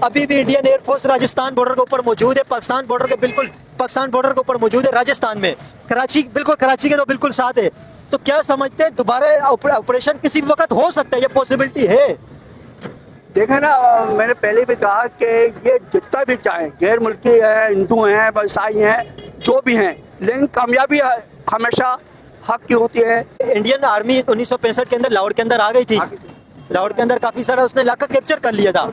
अभी भी Indian air force Rajasthan border के ऊपर मौजूद है, पाकिस्तान बॉर्डर के बिल्कुल पाकिस्तान बॉर्डर के ऊपर मौजूद है, राजस्थान में कराची, बिल्कुल कराची के तो बिल्कुल साथ है। तो क्या समझते हैं दोबारा ऑपरेशन किसी भी वक्त हो सकता है, ये पॉसिबिलिटी है? देखे ना, मैंने पहले भी कहा कि ये जितना भी चाहे, गैर मुल्की है, हिंदू हैं, ईसाई हैं, जो भी हैं, लेकिन कामयाबी हमेशा हक की होती है। इंडियन आर्मी 1965 के अंदर लाहौर के अंदर आ गई थी, लाहौर के अंदर काफी सारा उसने इलाका कैप्चर कर लिया था।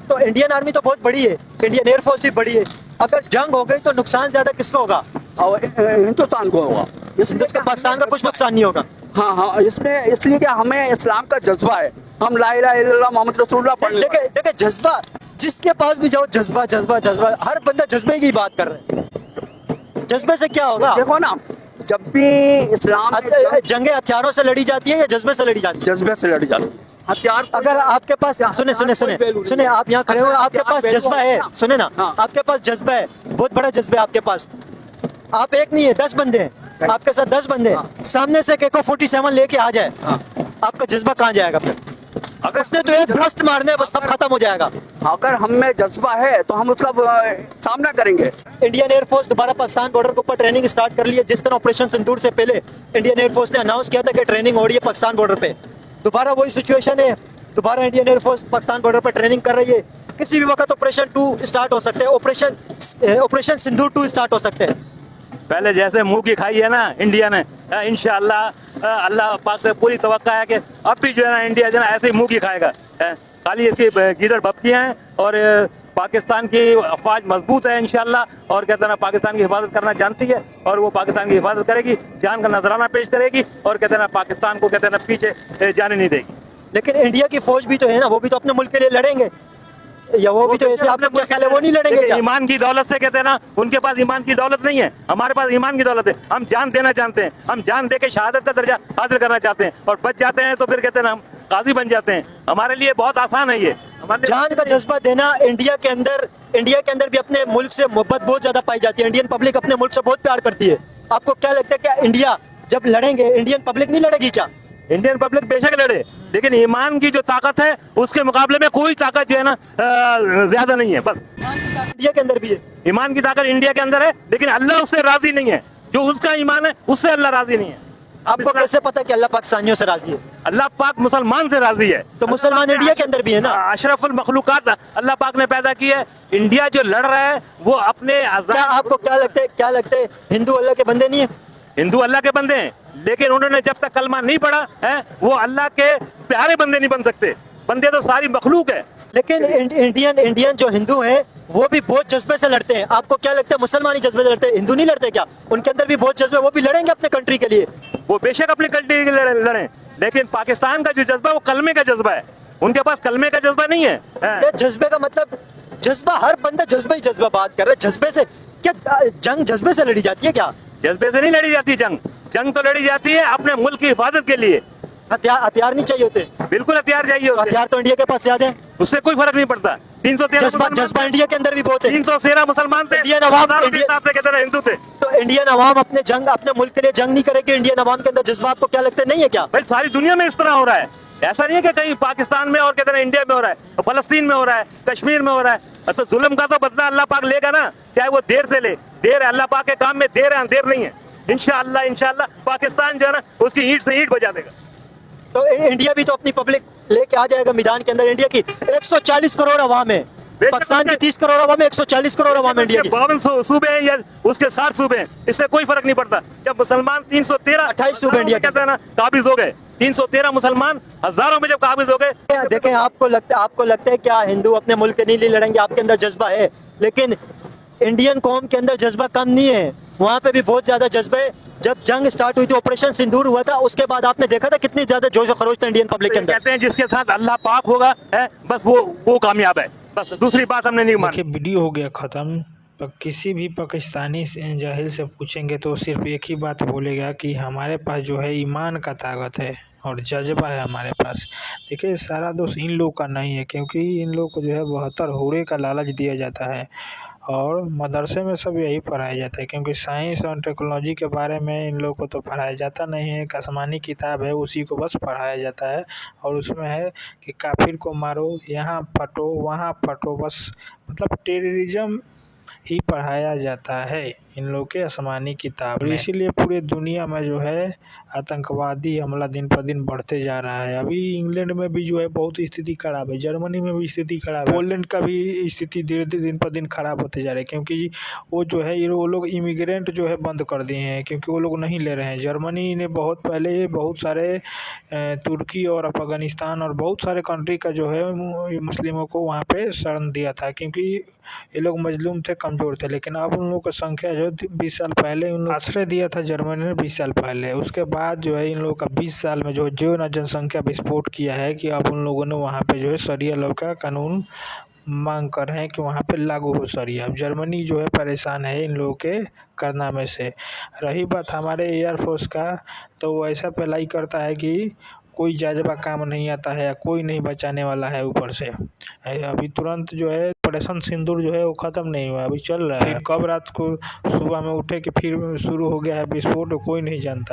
तो इंडियन आर्मी तो बहुत बड़ी है, इंडियन एयरफोर्स भी बड़ी है। अगर जंग हो गई तो नुकसान ज्यादा किसको होगा? और हिंदुस्तान को होगा, इसलिए पाकिस्तान का कुछ नुकसान नहीं होगा। हाँ हाँ, इसमें इसलिए कि हमें इस्लाम का जज्बा है, हम ला इलाहा इल्लल्लाह मोहम्मद रसूलुल्लाह पढ़ लेते हैं। देखिए जज्बा, जिसके पास भी जाओ जज्बा जज्बा जज्बा, हर बंदा जज्बे की बात कर रहे हैं। जज्बे से क्या होगा? देखो ना, जब भी इस्लाम जंगे हथियारों से लड़ी जाती है या जज्बे से लड़ी जाती है? जज्बे से लड़ी जाती है। हथियार अगर आपके पास, सुने सुने सुने सुने, आप यहाँ खड़े हो, आपके पास जज्बा है, सुने ना, आपके पास जज्बा है, बहुत बड़ा जज्बा है आपके पास। आप एक नहीं है, 10 बंदे हैं आपके साथ, 10 बंदे हैं, सामने से AK-47 लेके आ जाए, आपका जज्बा कहाँ जाएगा फिर? अगर उसने तो एक ब्रस्ट मारने बस सब खत्म हो जाएगा। अगर हम में जज्बा है तो हम उसका सामना करेंगे। इंडियन एयरफोर्स दोबारा पाकिस्तान बॉर्डर के ऊपर ट्रेनिंग स्टार्ट कर ली है। जिस तरह ऑपरेशन सिंदूर से पहले इंडियन एयरफोर्स ने अनाउंस किया था कि ट्रेनिंग हो रही है पाकिस्तान बॉर्डर पे, दोबारा वही सिचुएशन है, दोबारा इंडियन एयरफोर्स पाकिस्तान बॉर्डर पर ट्रेनिंग कर रही है। किसी भी वक्त ऑपरेशन 2 स्टार्ट हो सकते हैं, ऑपरेशन सिंदूर 2 स्टार्ट हो सकते हैं। पहले जैसे मुंह की खाई है ना इंडिया ने, इंशाअल्लाह अल्लाह पाक से पूरी तवक्का है कि अब भी जो है ना इंडिया जो है ना ऐसे ही मुंह की खाएगा। खाली इसकी गीदड़ भपकियां हैं और पाकिस्तान की अफवाज मजबूत है इंशाअल्लाह, और कहते हैं ना पाकिस्तान की हिफाजत करना जानती है और वो पाकिस्तान की हिफाजत करेगी, जान का नजराना पेश करेगी और कहते हैं ना पाकिस्तान को कहते हैं ना पीछे जाने नहीं देगी। लेकिन इंडिया की फौज भी तो है ना, वो भी तो अपने मुल्क के लिए लड़ेंगे, या वो भी तो ऐसे आपने क्या ख्याल है वो नहीं लड़ेंगे क्या? ईमान की दौलत से कहते हैं ना, उनके पास ईमान की दौलत नहीं है, हमारे पास ईमान की दौलत है। हम जान देना जानते हैं, हम जान दे के शहादत का दर्जा हासिल करना चाहते हैं, और बच जाते हैं तो फिर कहते हैं ना हम गाजी बन जाते हैं। हमारे लिए बहुत आसान है ये, जान का जज्बा देना। इंडिया के अंदर भी अपने मुल्क से मोहब्बत बहुत ज्यादा पाई जाती है, इंडियन पब्लिक अपने मुल्क से बहुत प्यार करती है। आपको क्या लगता है, क्या इंडिया जब लड़ेंगे इंडियन पब्लिक नहीं लड़ेगी क्या? इंडियन पब्लिक बेशक लड़े, लेकिन ईमान की जो ताकत है उसके मुकाबले में कोई ताकत जो है ना ज्यादा नहीं है। बस इंडिया के अंदर भी है ईमान की ताकत, इंडिया के अंदर है, लेकिन अल्लाह उससे राजी नहीं है। जो उसका ईमान है उससे अल्लाह राजी नहीं है। आपको कैसे पता है कि अल्लाह पाकिस्तानियों से राजी है? अल्लाह पाक मुसलमान से राजी है। तो मुसलमान इंडिया के अंदर भी है ना? अशरफुल मखलूकात अल्लाह पाक ने पैदा की है। इंडिया जो लड़ रहा है वो अपने क्या आपको क्या लगता है हिंदू अल्लाह के बंदे नहीं है? हिंदू अल्लाह के बंदे हैं, लेकिन उन्होंने जब तक कलमा नहीं पढ़ा है वो अल्लाह के प्यारे बंदे नहीं बन सकते। बंदे तो सारी मखलूक है। लेकिन इंडियन जो हिंदू हैं वो भी बहुत जज्बे से लड़ते हैं। आपको क्या लगता है मुसलमान ही जज्बे से लड़ते हैं, हिंदू नहीं लड़ते क्या? उनके अंदर भी बहुत जज्बे, वो भी लड़ेंगे अपने कंट्री के लिए। वो बेशक अपनी कंट्री के लिए लड़े, लेकिन पाकिस्तान का जो जज्बा है वो कलमे का जज्बा है, उनके पास कलमे का जज्बा नहीं है। जज्बे का मतलब, जज्बा, हर बंदा जज्बा ही जज्बा बात कर रहा है। जज्बे से क्या जंग जज्बे से लड़ी जाती है क्या? जज्बे से नहीं लड़ी जाती जंग तो लड़ी जाती है अपने मुल्क की हिफाजत के लिए। हथियार नहीं चाहिए होते? बिल्कुल हथियार चाहिए होते। हथियार तो इंडिया के पास ज्यादा है, उससे कोई फर्क नहीं पड़ता। 313 जज्बा इंडिया के अंदर भी बहुत है। 313 मुसलमान थे, इंडियन अवाम हिंदू थे। तो इंडियन अवाम अपने मुल्क के लिए जंग नहीं करेगी, इंडियन अवाम के अंदर जज्बा आपको क्या लगता है नहीं है क्या? भाई सारी दुनिया में इस तरह हो रहा है, ऐसा नहीं है कि कहीं पाकिस्तान में और कहते हैं इंडिया में हो रहा है, फलस्तीन में हो रहा है, कश्मीर में हो रहा है। तो जुल्म का तो बदला अल्लाह पाक लेगा ना, चाहे वो देर से ले। देर अल्लाह पाक के काम में देर है, अंधेर नहीं है। इंशाअल्लाह पाकिस्तान जो है ना उसकी ईंट से ईंट बजा देगा। तो इंडिया भी तो अपनी पब्लिक लेके आ जाएगा मैदान के अंदर। इंडिया की 140 करोड़ अवाम है, पाकिस्तान की 30 करोड़ अवाम है, 140 करोड़ अवाम है इंडिया की। 52 सूबे हैं या उसके 60 सूबे हैं, इससे कोई फर्क नहीं पड़ता। जब मुसलमान 28 सूबे इंडिया कहते हैं ना काबिज हो गए, 313 मुसलमान हजारों में जब काबिज हो गए। देखें, आपको लगता है क्या हिंदू अपने मुल्क के लिए लड़ेंगे? आपके अंदर जज्बा है, लेकिन इंडियन कौम के अंदर जज्बा कम नहीं है, वहाँ पे भी बहुत ज्यादा जज्बा है। जब जंग स्टार्ट हुई थी, ऑपरेशन सिंदूर हुआ था, उसके बाद आपने देखा था कितनी ज्यादा जोश और खरोश था इंडियन पब्लिक के अंदर। कहते हैं जिसके साथ अल्लाह पाक होगा है बस वो कामयाब है, बस दूसरी बात हमने नहीं मानी। वीडियो हो गया खत्म। तो किसी भी पाकिस्तानी जाहिल से पूछेंगे तो सिर्फ एक ही बात बोलेगा कि हमारे पास जो है ईमान का ताकत है और जज्बा है हमारे पास। देखिए, सारा दोष इन लोग का नहीं है, क्योंकि इन लोग को जो है 72 हुर्रे का लालच दिया जाता है और मदरसे में सब यही पढ़ाया जाता है, क्योंकि साइंस और टेक्नोलॉजी के बारे में इन लोगों को तो पढ़ाया जाता नहीं है। एक आसमानी किताब है, उसी को बस पढ़ाया जाता है और उसमें है कि काफिर को मारो, यहाँ फटो वहाँ फटो, बस मतलब टेररिज्म ही पढ़ाया जाता है इन लोग के आसमानी किताब में। इसीलिए पूरे दुनिया में जो है आतंकवादी हमला दिन पर दिन बढ़ते जा रहा है। अभी इंग्लैंड में भी जो है बहुत स्थिति खराब है, जर्मनी में भी स्थिति खराब है, पोलैंड का भी स्थिति धीरे धीरे दिन पर दिन खराब होते जा रहा है, क्योंकि वो जो है वो लोग इमिग्रेंट जो है बंद कर दिए हैं, क्योंकि वो लोग नहीं ले रहे हैं। जर्मनी ने बहुत पहले बहुत सारे तुर्की और अफगानिस्तान और बहुत सारे कंट्री का जो है मुस्लिमों को वहाँ पे शरण दिया था, क्योंकि ये लोग मजलूम थे, कमज़ोर थे। लेकिन अब उन लोगों की संख्या जो 20 साल पहले उन लोग आश्रय दिया था जर्मनी ने 20 साल पहले, उसके बाद जो है इन लोगों का 20 साल में जो ना जनसंख्या विस्फोट किया है कि अब उन लोगों ने वहाँ पे जो है शरिया लॉ का कानून मांग कर रहे हैं कि वहाँ पे लागू हो शरिया। अब जर्मनी जो है परेशान है इन लोगों के कारनामे से। रही बात हमारे एयरफोर्स का, तो वो ऐसा अप्लाई करता है कि कोई जाजबा काम नहीं आता है या कोई नहीं बचाने वाला है ऊपर से। अभी तुरंत जो है ऑपरेशन सिंदूर जो है वो ख़त्म नहीं हुआ, अभी चल रहा है। फिर कब रात को सुबह में उठे कि फिर शुरू हो गया है विस्फोट, कोई नहीं जानता।